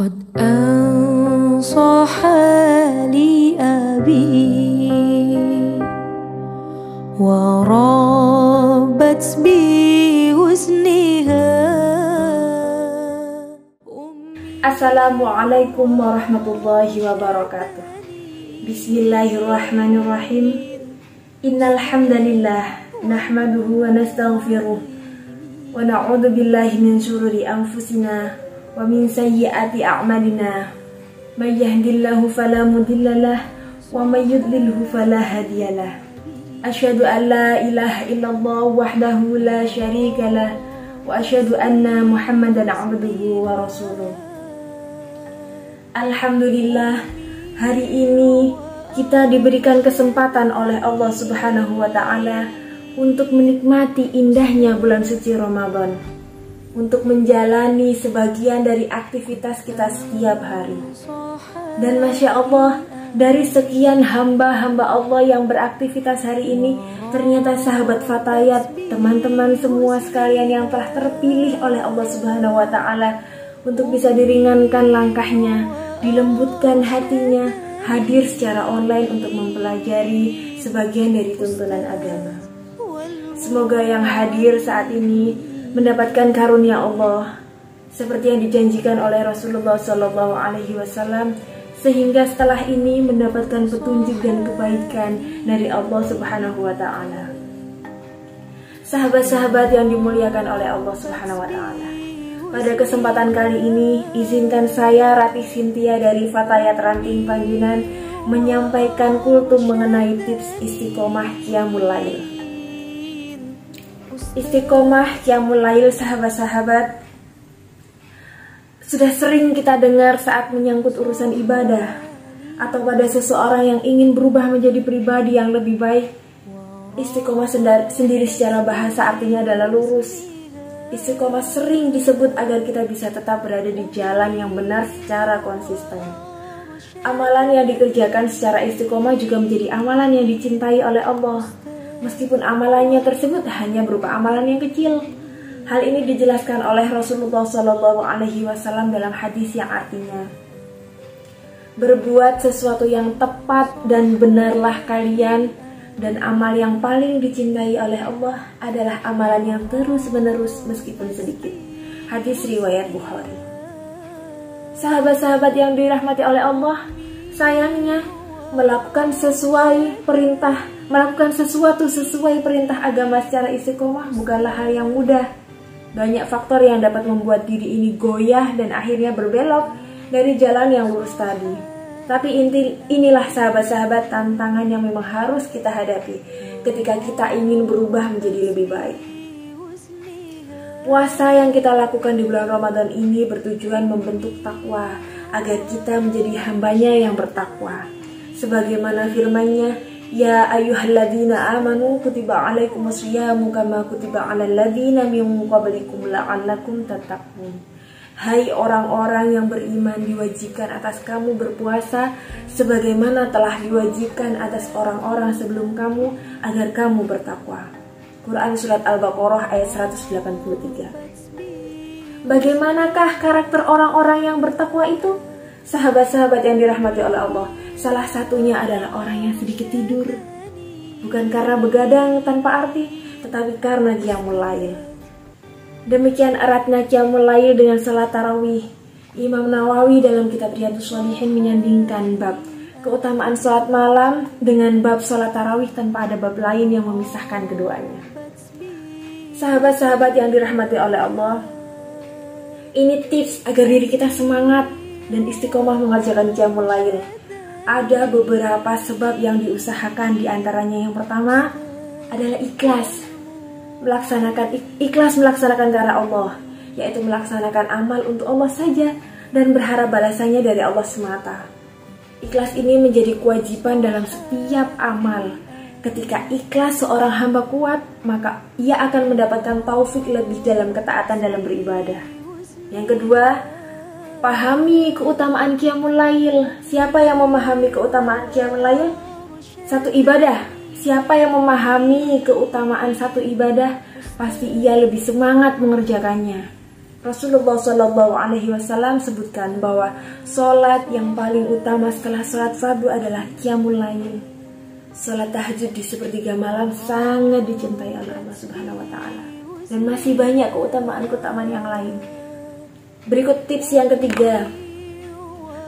قد أنصح لي أبي وربت بحسنها. Assalamualaikum warahmatullahi wabarakatuh. Bismillahirrahmanirrahim. Innal hamdalillah nahmaduhu wa nastaghfiruh wa na'udzu billahi min shururi anfusina wa min sayyiati a'malina. May yahdihillahu fala mudhillalah wa may yudlilhu fala hadiyalah. Asyhadu an la ilaha illallah wahdahu la syarikalah wa asyhadu anna Muhammadan 'abduhu wa rasuluh. Alhamdulillah, hari ini kita diberikan kesempatan oleh Allah Subhanahu wa Ta'ala untuk menikmati indahnya bulan suci Ramadan, untuk menjalani sebagian dari aktivitas kita setiap hari. Dan Masya Allah, dari sekian hamba-hamba Allah yang beraktivitas hari ini, ternyata sahabat Fatayat, teman-teman semua sekalian yang telah terpilih oleh Allah Subhanahu wa Ta'ala untuk bisa diringankan langkahnya, dilembutkan hatinya, hadir secara online untuk mempelajari sebagian dari tuntunan agama. Semoga yang hadir saat ini mendapatkan karunia Allah seperti yang dijanjikan oleh Rasulullah SAW, sehingga setelah ini mendapatkan petunjuk dan kebaikan dari Allah Subhanahu wa Ta'ala. Sahabat-sahabat yang dimuliakan oleh Allah Subhanahu wa Ta'ala, pada kesempatan kali ini izinkan saya Ratih Cynthia dari Fatayat Ranting Panjunan menyampaikan kultum mengenai tips istiqomah Qiyamul Lail. Istiqomah Qiyamul Lail, sahabat-sahabat, sudah sering kita dengar saat menyangkut urusan ibadah atau pada seseorang yang ingin berubah menjadi pribadi yang lebih baik. Istiqomah sendiri secara bahasa artinya adalah lurus. Istiqomah sering disebut agar kita bisa tetap berada di jalan yang benar secara konsisten. Amalan yang dikerjakan secara istiqomah juga menjadi amalan yang dicintai oleh Allah, meskipun amalannya tersebut hanya berupa amalan yang kecil. Hal ini dijelaskan oleh Rasulullah SAW dalam hadis yang artinya, berbuat sesuatu yang tepat dan benarlah kalian, dan amal yang paling dicintai oleh Allah adalah amalan yang terus-menerus meskipun sedikit. Hadis riwayat Bukhari. Sahabat-sahabat yang dirahmati oleh Allah, sayangnya melakukan sesuatu sesuai perintah agama secara istiqomah bukanlah hal yang mudah. Banyak faktor yang dapat membuat diri ini goyah dan akhirnya berbelok dari jalan yang lurus tadi. Tapi inilah sahabat-sahabat tantangan yang memang harus kita hadapi ketika kita ingin berubah menjadi lebih baik. Puasa yang kita lakukan di bulan Ramadan ini bertujuan membentuk takwa agar kita menjadi hambanya yang bertakwa. Sebagaimana firman-Nya, ya ayyuhalladzina amanu kutiba alaikumusyiyamu kama kutiba alal ladzina min qablikum la'allakum tattaqun. Hai orang-orang yang beriman, diwajibkan atas kamu berpuasa sebagaimana telah diwajibkan atas orang-orang sebelum kamu agar kamu bertakwa. Quran Surat Al-Baqarah ayat 183. Bagaimanakah karakter orang-orang yang bertakwa itu? Sahabat-sahabat yang dirahmati oleh Allah, salah satunya adalah orang yang sedikit tidur. Bukan karena begadang tanpa arti, tetapi karena qiyamul lail. Demikian eratnya qiyamul lail dengan salat tarawih. Imam Nawawi dalam kitab Riyadhus Shalihin menyandingkan bab keutamaan salat malam dengan bab salat tarawih tanpa ada bab lain yang memisahkan keduanya. Sahabat-sahabat yang dirahmati oleh Allah, ini tips agar diri kita semangat dan istiqomah mengerjakan qiyamul lail. Ada beberapa sebab yang diusahakan, diantaranya yang pertama adalah ikhlas melaksanakan karena Allah, yaitu melaksanakan amal untuk Allah saja dan berharap balasannya dari Allah semata. Ikhlas ini menjadi kewajiban dalam setiap amal. Ketika ikhlas seorang hamba kuat, maka ia akan mendapatkan taufik lebih dalam ketaatan dalam beribadah. Yang kedua, pahami keutamaan qiyamul lail. Siapa yang memahami keutamaan qiyamul lail? Satu ibadah. Siapa yang memahami keutamaan satu ibadah, pasti ia lebih semangat mengerjakannya. Rasulullah Shallallahu Alaihi Wasallam sebutkan bahwa sholat yang paling utama setelah sholat fardu adalah qiyamul lail. Sholat tahajud di sepertiga malam sangat dicintai oleh Allah Subhanahu Wa Taala, dan masih banyak keutamaan-keutamaan yang lain. Berikut tips yang ketiga,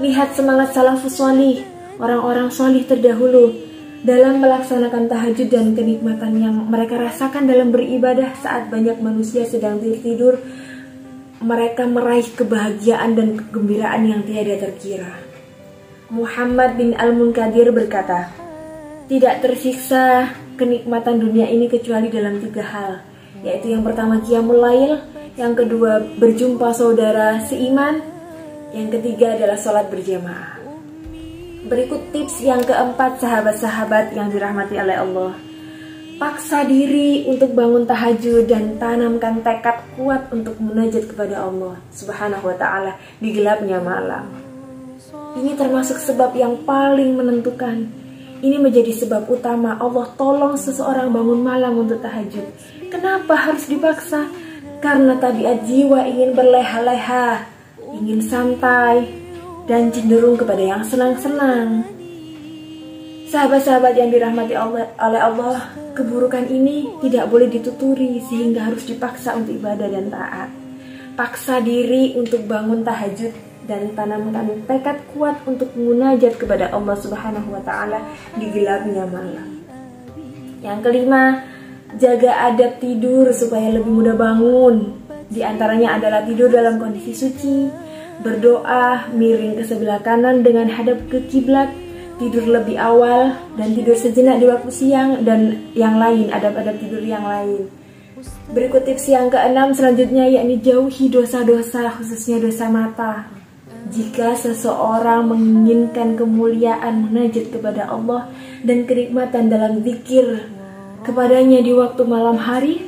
lihat semangat salafus sholih, orang-orang sholih terdahulu dalam melaksanakan tahajud dan kenikmatan yang mereka rasakan dalam beribadah saat banyak manusia sedang tidur. Mereka meraih kebahagiaan dan kegembiraan yang tiada terkira. Muhammad bin Al-Munkadir berkata, tidak tersiksa kenikmatan dunia ini kecuali dalam 3 hal, yaitu yang pertama qiyamul lail, yang kedua berjumpa saudara seiman, yang ketiga adalah sholat berjamaah. Berikut tips yang keempat, sahabat-sahabat yang dirahmati oleh Allah. Paksa diri untuk bangun tahajud dan tanamkan tekad kuat untuk munajat kepada Allah Subhanahu wa Ta'ala di gelapnya malam. Ini termasuk sebab yang paling menentukan. Ini menjadi sebab utama Allah tolong seseorang bangun malam untuk tahajud. Kenapa harus dipaksa? Karena tabiat jiwa ingin berleha-leha, ingin santai, dan cenderung kepada yang senang-senang. Sahabat-sahabat yang dirahmati oleh Allah, keburukan ini tidak boleh dituturi sehingga harus dipaksa untuk ibadah dan taat. Paksa diri untuk bangun tahajud dan tanamkan tekad kuat untuk munajat kepada Allah Subhanahu wa Ta'ala di gelapnya malam. Yang kelima, jaga adab tidur supaya lebih mudah bangun. Di antaranya adalah tidur dalam kondisi suci, berdoa, miring ke sebelah kanan dengan hadap ke kiblat, tidur lebih awal, dan tidur sejenak di waktu siang, dan yang lain, adab-adab tidur yang lain. Berikut tips yang keenam selanjutnya, yakni jauhi dosa-dosa, khususnya dosa mata. Jika seseorang menginginkan kemuliaan munajat kepada Allah dan kenikmatan dalam zikir kepadanya di waktu malam hari,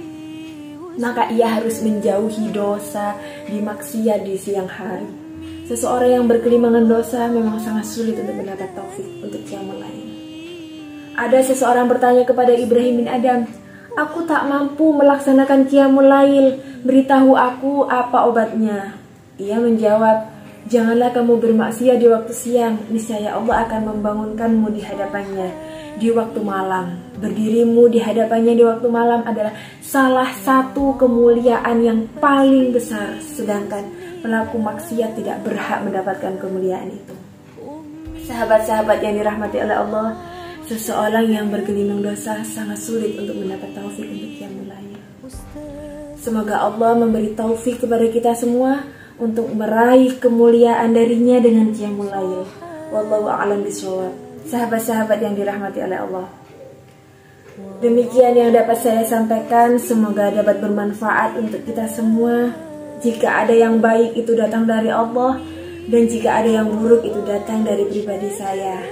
maka ia harus menjauhi dosa di maksiat di siang hari. Seseorang yang berkelimangan dosa memang sangat sulit untuk mendapat taufik untuk qiyamul lail. Ada seseorang bertanya kepada Ibrahim bin Adam, aku tak mampu melaksanakan qiyamul lail, beritahu aku apa obatnya. Ia menjawab, janganlah kamu bermaksiat di waktu siang, niscaya Allah akan membangunkanmu di hadapannya di waktu malam. Berdirimu di hadapannya di waktu malam adalah salah satu kemuliaan yang paling besar, sedangkan pelaku maksiat tidak berhak mendapatkan kemuliaan itu. Sahabat-sahabat yang dirahmati oleh Allah, seseorang yang bergelimang dosa sangat sulit untuk mendapat taufik untuk qiyamul lail. Semoga Allah memberi taufik kepada kita semua untuk meraih kemuliaan darinya dengan qiyamul lail. Wallahu a'lam bishawab. Sahabat-sahabat yang dirahmati oleh Allah, demikian yang dapat saya sampaikan. Semoga dapat bermanfaat untuk kita semua. Jika ada yang baik itu datang dari Allah, dan jika ada yang buruk itu datang dari pribadi saya.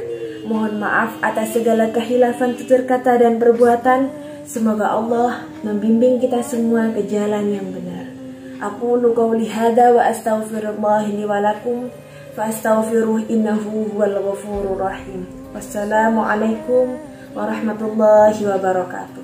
Mohon maaf atas segala khilafan tutur kata dan perbuatan. Semoga Allah membimbing kita semua ke jalan yang benar. Aqulu qawli hadza wa astaghfirullah li wa lakum fastaghfiruh innahu huwal ghafurur rahim. Wassalamualaikum warahmatullahi wabarakatuh.